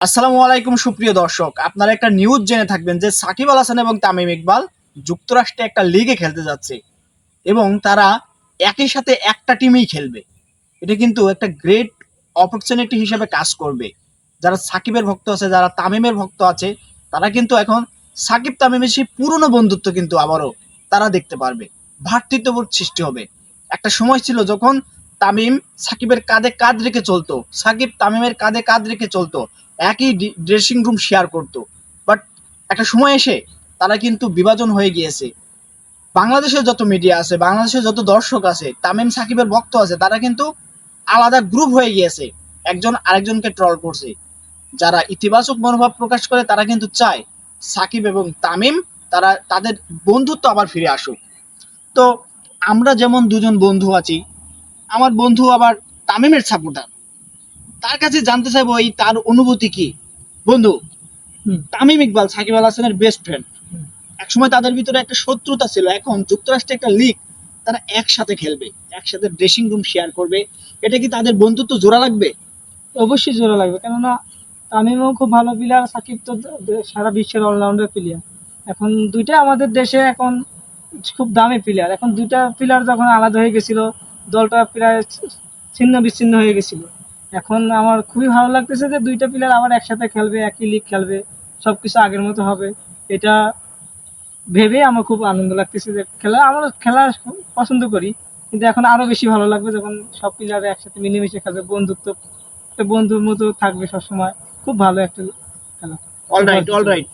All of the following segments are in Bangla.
আসসালামু আলাইকুম সুপ্রিয় দর্শক, আপনারা একটা নিউজ জেনে থাকবেন যে সাকিব আল হাসান এবং তামিম ইকবাল যুক্তরাষ্ট্রে একটা লিগে খেলতে যাচ্ছে এবং তারা একই সাথে একটা টিমেই খেলবে। এটা কিন্তু একটা গ্রেট অপরচুনিটি হিসেবে কাজ করবে। যারা সাকিবের ভক্ত আছে, যারা তামিমের ভক্ত আছে, তারা কিন্তু এখন সাকিব তামিমের সেই পুরনো বন্ধুত্ব কিন্তু আবারও তারা দেখতে পারবে। ভ্রাতৃত্ববোধ সৃষ্টি হবে। একটা সময় ছিল যখন তামিম সাকিবের কাঁধে কাঁধ রেখে চলতো, সাকিব তামিমের কাঁধে কাঁধ রেখে চলতো, একই ড্রেসিং রুম শেয়ার করতো। বাট একটা সময় এসে তারা কিন্তু বিভাজন হয়ে গিয়েছে। বাংলাদেশের যত মিডিয়া আছে, বাংলাদেশের যত দর্শক আছে, তামিম সাকিবের ভক্ত আছে, তারা কিন্তু আলাদা গ্রুপ হয়ে গিয়েছে, একজন আরেকজনকে ট্রল করছে। যারা ইতিবাচক মনোভাব প্রকাশ করে তারা কিন্তু চায় সাকিব এবং তামিম তারা তাদের বন্ধুত্ব আবার ফিরে আসুক। তো আমরা যেমন দুজন বন্ধু আছি, আমার বন্ধু আবার তামিমের সাপোর্টার, তার কাছে জানতে চাইবো এই তার অনুভূতি কি। বন্ধু, তামিম ইকবাল সাকিব আল হাসানের বেস্ট ফ্রেন্ড, একসময় তাদের ভিতরে একটা শত্রুতা ছিল, এখন যুক্তরাষ্ট্রে একটা লিগ, তারা একসাথে খেলবে, একসাথে ড্রেসিং রুম শেয়ার করবে। এটা কি তাদের বন্ধুত্ব জোড়া লাগবে? অবশ্যই জোড়া লাগবে, কেননা তামিমও খুব ভালো প্লেয়ার, সাকিব তো সারা বিশ্বের অলরাউন্ডার প্লেয়ার। এখন দুইটা আমাদের দেশে এখন খুব দামি প্লেয়ার, এখন দুইটা প্লেয়ার যখন আলাদা হয়ে গেছিল, দলটা প্রায় ছিন্ন বিচ্ছিন্ন হয়ে গেছিল। এখন আমার খুবই ভালো লাগতেছে যে দুইটা প্লেয়ার আবার একসাথে খেলবে, একই লিগ খেলবে, সবকিছু আগের মতো হবে। এটা ভেবে আমার খুব আনন্দ লাগতেছে যে আমরা খেলা পছন্দ করি, কিন্তু এখন আরো বেশি ভালো লাগবে যখন সব প্লেয়ার একসাথে মিলেমিশে খেলবে, বন্ধুত্ব একটা বন্ধুর মতো থাকবে সবসময়। খুব ভালো একটা খেলা। Alright alright.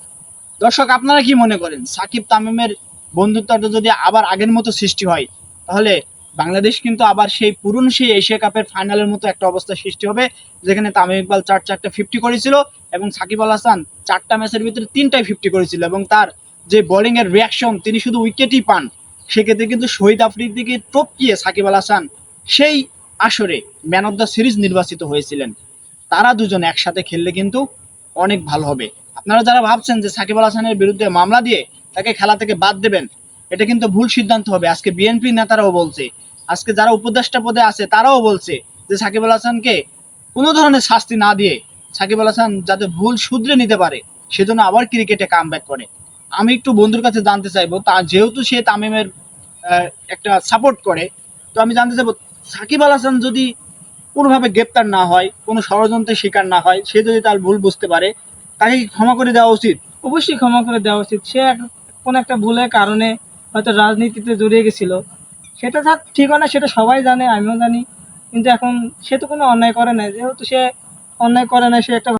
দর্শক, আপনারা কি মনে করেন সাকিব তামিমের বন্ধুত্বটা যদি আবার আগের মতো সৃষ্টি হয়, তাহলে বাংলাদেশ কিন্তু আবার সেই পুরনো সেই এশিয়া কাপের ফাইনালের মতো একটা অবস্থা সৃষ্টি হবে, যেখানে তামিম ইকবাল চারটা 50 করেছিল এবং সাকিব আল হাসান 4টা ম্যাচের ভিতরে 3টাই 50 করেছিল, এবং তার যে বোলিং এর রিয়াকশন, তিনি শুধু উইকেটই পান। সেক্ষেত্রে কিন্তু শহীদ আফ্রিদিকে টপকিয়ে সাকিব আল হাসান সেই আসরে ম্যান অফ দ্য সিরিজ নির্বাচিত হয়েছিলেন। তারা দুজন একসাথে খেললে কিন্তু অনেক ভালো হবে। আপনারা যারা ভাবছেন যে সাকিব আল হাসানের বিরুদ্ধে মামলা দিয়ে তাকে খেলা থেকে বাদ দেবেন, এটা কিন্তু ভুল সিদ্ধান্ত হবে। আজকে বিএনপি নেতারাও বলছে, আজকে যারা উপদেষ্টা পদে আছে তারাও বলছে যে সাকিব আল হাসানকে কোনো ধরনের শাস্তি না দিয়ে সাকিব আল হাসান যাতে ভুল শুধরে নিতে পারে, সেজন্য আবার ক্রিকেটে কামব্যাক করে। আমি একটু বন্ধুর কাছে জানতে চাইবো, তা যেহেতু সে তামিমের একটা সাপোর্ট করে, তো আমি জানতে চাইবো সাকিব আল হাসান যদি কোনোভাবে গ্রেপ্তার না হয়, কোনো ষড়যন্ত্রের শিকার না হয়, সে যদি তার ভুল বুঝতে পারে, তাকে কি ক্ষমা করে দেওয়া উচিত? অবশ্যই ক্ষমা করে দেওয়া উচিত। সে কোনো একটা ভুলের কারণে হয়তো রাজনীতিতে জড়িয়ে গেছিল, সেটা থাক ঠিক হয় না, সেটা সবাই জানে, আমিও জানি। কিন্তু এখন সে তো কোনো অন্যায় করে নাই, যেহেতু সে অন্যায় করে নাই, সে একটা